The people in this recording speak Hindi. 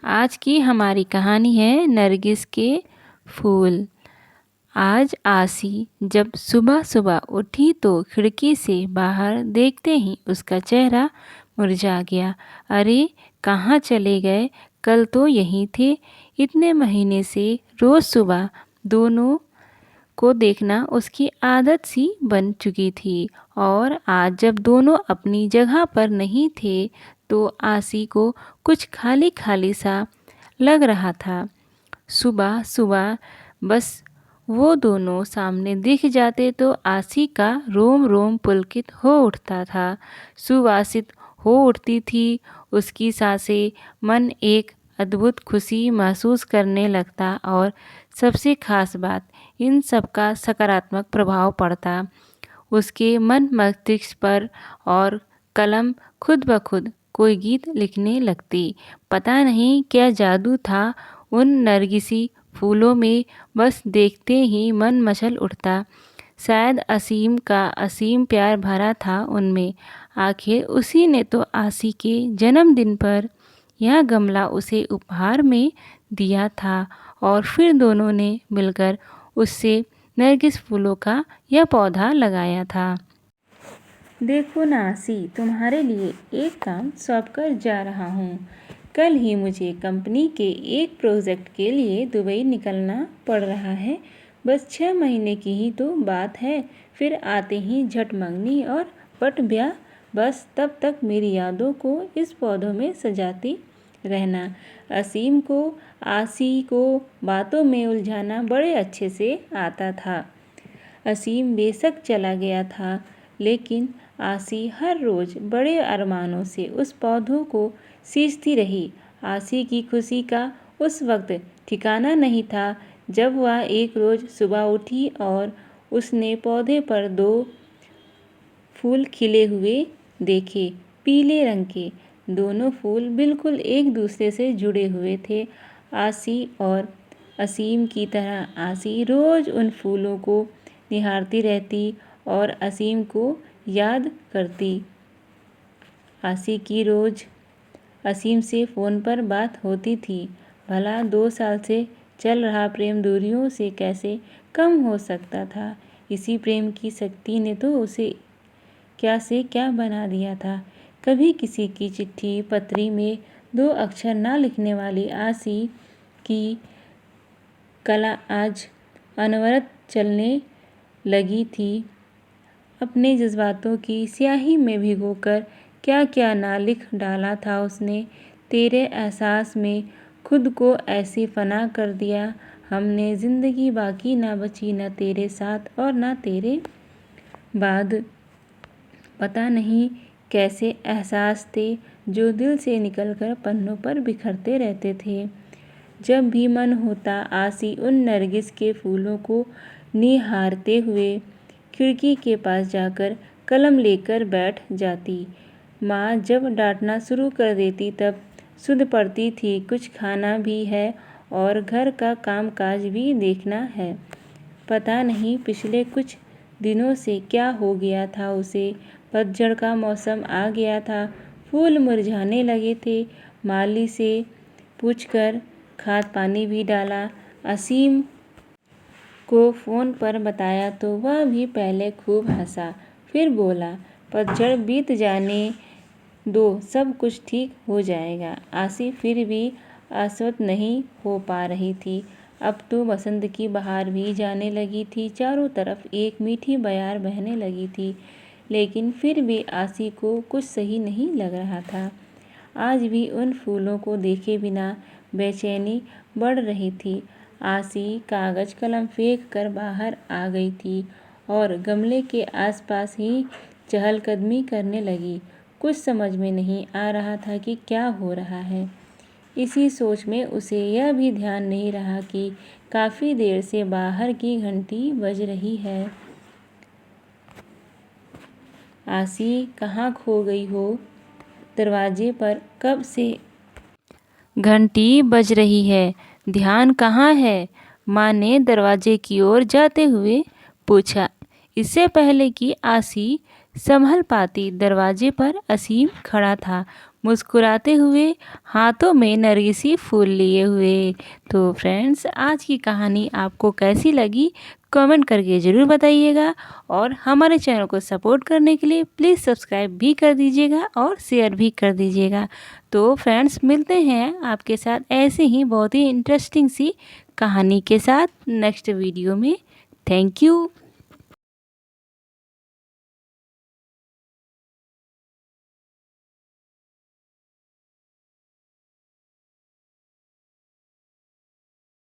आज की हमारी कहानी है नरगिस के फूल। आज आसी जब सुबह सुबह उठी तो खिड़की से बाहर देखते ही उसका चेहरा मुरझा गया। अरे कहाँ चले गए? कल तो यहीं थे। इतने महीने से रोज़ सुबह दोनों को देखना उसकी आदत सी बन चुकी थी, और आज जब दोनों अपनी जगह पर नहीं थे तो आसी को कुछ खाली खाली सा लग रहा था। सुबह सुबह बस वो दोनों सामने दिख जाते तो आसी का रोम रोम पुलकित हो उठता था, सुवासित हो उठती थी उसकी सांसें। मन एक अद्भुत खुशी महसूस करने लगता, और सबसे खास बात, इन सब का सकारात्मक प्रभाव पड़ता उसके मन मस्तिष्क पर, और कलम खुद ब खुद कोई गीत लिखने लगती। पता नहीं क्या जादू था उन नरगिसी फूलों में, बस देखते ही मन मचल उठता। शायद असीम का असीम प्यार भरा था उनमें। आखिर उसी ने तो आसी के जन्मदिन पर यह गमला उसे उपहार में दिया था, और फिर दोनों ने मिलकर उससे नरगिस फूलों का यह पौधा लगाया था। देखो ना आसी, तुम्हारे लिए एक काम सौंप कर जा रहा हूँ। कल ही मुझे कंपनी के एक प्रोजेक्ट के लिए दुबई निकलना पड़ रहा है। बस 6 महीने की ही तो बात है, फिर आते ही झट मंगनी और पट ब्याह। बस तब तक मेरी यादों को इस पौधों में सजाती रहना। असीम को आसी को बातों में उलझाना बड़े अच्छे से आता था। असीम बेशक चला गया था, लेकिन आसी हर रोज़ बड़े अरमानों से उस पौधों को सींचती रही। आसी की खुशी का उस वक्त ठिकाना नहीं था जब वह एक रोज़ सुबह उठी और उसने पौधे पर 2 फूल खिले हुए देखे, पीले रंग के। दोनों फूल बिल्कुल एक दूसरे से जुड़े हुए थे। आसी और असीम की तरह आसी रोज़ उन फूलों को निहारती रहती और असीम को याद करती। आसी की रोज़ असीम से फ़ोन पर बात होती थी। भला 2 साल से चल रहा प्रेम दूरियों से कैसे कम हो सकता था? इसी प्रेम की शक्ति ने तो उसे क्या से क्या बना दिया था। कभी किसी की चिट्ठी पत्री में 2 अक्षर ना लिखने वाली आसी की कला आज अनवरत चलने लगी थी। अपने जज्बातों की स्याही में भिगोकर क्या क्या ना लिख डाला था उसने। तेरे एहसास में खुद को ऐसे फना कर दिया हमने, ज़िंदगी बाकी ना बची, न तेरे साथ और न तेरे बाद। पता नहीं कैसे एहसास थे जो दिल से निकलकर पन्नों पर बिखरते रहते थे। जब भी मन होता आसी उन नरगिस के फूलों को निहारते हुए खिड़की के पास जाकर कलम लेकर बैठ जाती। माँ जब डांटना शुरू कर देती तब सुध पड़ती थी, कुछ खाना भी है और घर का काम काज भी देखना है। पता नहीं पिछले कुछ दिनों से क्या हो गया था उसे। पतझड़ का मौसम आ गया था, फूल मुरझाने लगे थे। माली से पूछकर खाद पानी भी डाला। असीम को फ़ोन पर बताया तो वह भी पहले खूब हंसा, फिर बोला, पतझड़ बीत जाने दो, सब कुछ ठीक हो जाएगा। आसी फिर भी आश्वस्त नहीं हो पा रही थी। अब तो बसंत की बहार भी जाने लगी थी, चारों तरफ एक मीठी बयार बहने लगी थी, लेकिन फिर भी आसी को कुछ सही नहीं लग रहा था। आज भी उन फूलों को देखे बिना बेचैनी बढ़ रही थी। आसी कागज कलम फेंक कर बाहर आ गई थी और गमले के आसपास ही चहलकदमी करने लगी। कुछ समझ में नहीं आ रहा था कि क्या हो रहा है। इसी सोच में उसे यह भी ध्यान नहीं रहा कि काफ़ी देर से बाहर की घंटी बज रही है। आसी कहाँ खो गई हो? दरवाजे पर कब से घंटी बज रही है, ध्यान कहाँ है? माँ ने दरवाजे की ओर जाते हुए पूछा। इससे पहले कि आसी संभल पाती, दरवाजे पर असीम खड़ा था। मुस्कुराते हुए, हाथों में नरगिसी फूल लिए हुए। तो फ्रेंड्स, आज की कहानी आपको कैसी लगी कमेंट करके ज़रूर बताइएगा, और हमारे चैनल को सपोर्ट करने के लिए प्लीज़ सब्सक्राइब भी कर दीजिएगा और शेयर भी कर दीजिएगा। तो फ्रेंड्स, मिलते हैं आपके साथ ऐसे ही बहुत ही इंटरेस्टिंग सी कहानी के साथ नेक्स्ट वीडियो में। Thank you.